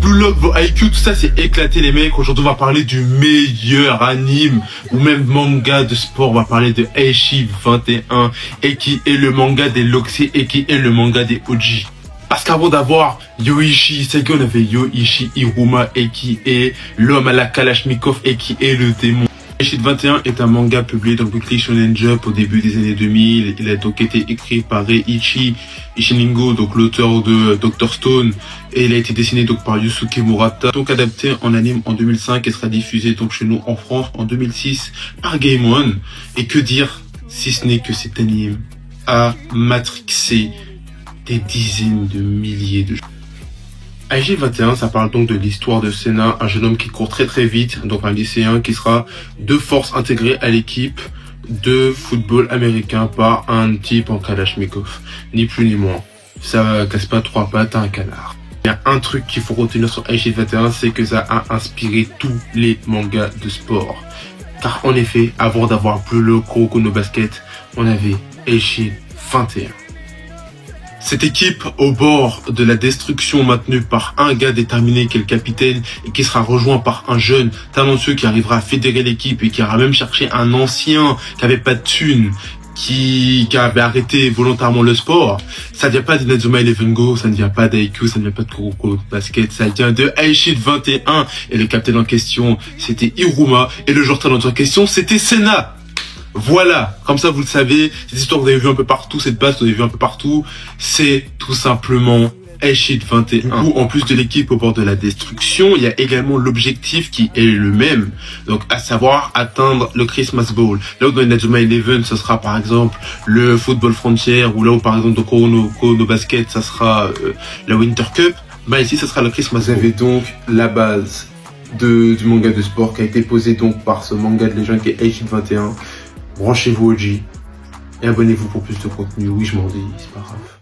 Blue Lock, vos IQ, tout ça c'est éclaté les mecs. Aujourd'hui on va parler du meilleur anime ou même manga de sport. On va parler de Aichi 21 et qui est le manga des Loxy et qui est le manga des OG. Parce qu'avant d'avoir Yoichi Saigo, on avait Yoichi Iruma et qui est l'homme à la Kalachnikov et qui est le démon. Aichi 21 est un manga publié dans le Weekly Shonen Jump au début des années 2000. Il a donc été écrit par Reiichi Ishiningo, donc l'auteur de Dr. Stone, et il a été dessiné donc par Yusuke Murata, donc adapté en anime en 2005 et sera diffusé donc chez nous en France en 2006 par Game One. Et que dire si ce n'est que cet anime a matrixé des dizaines de milliers de gens. Aichi 21, ça parle donc de l'histoire de Senna, un jeune homme qui court très vite, donc un lycéen qui sera de force intégré à l'équipe de football américain par un type en Kalachnikov, ni plus ni moins. Ça casse pas trois pattes à un canard. Il y a un truc qu'il faut retenir sur Aichi 21, c'est que ça a inspiré tous les mangas de sport. Car en effet, avant d'avoir Blue Lock, Kuroko no Basket, on avait Aichi 21. Cette équipe au bord de la destruction maintenue par un gars déterminé qui est le capitaine et qui sera rejoint par un jeune talentueux qui arrivera à fédérer l'équipe et qui ira même chercher un ancien qui avait pas de thunes, qui avait arrêté volontairement le sport. Ça vient pas de Inazuma Eleven Go, ça ne vient pas d'IQ, ça ne vient pas de Kuroko Basket, ça vient de Aichi 21 et le capitaine en question c'était Iruma et le joueur talentueux en question c'était Senna. Voilà, comme ça vous le savez, cette histoire que vous avez vu un peu partout, cette base que vous avez vu un peu partout, c'est tout simplement Aichi 21. Où en plus de l'équipe au bord de la destruction, il y a également l'objectif qui est le même, donc à savoir atteindre le Christmas Bowl. Là où dans Inazuma Eleven, ce sera par exemple le Football Frontier, ou là où par exemple dans Kuroko no Basket, ça sera la Winter Cup, bah ici ça sera le Christmas Bowl. Vous avez donc la base du manga de sport qui a été posée donc par ce manga de légende qui est Aichi 21. Branchez-vous OG et abonnez-vous pour plus de contenu. Oui, je m'en dis, c'est pas grave.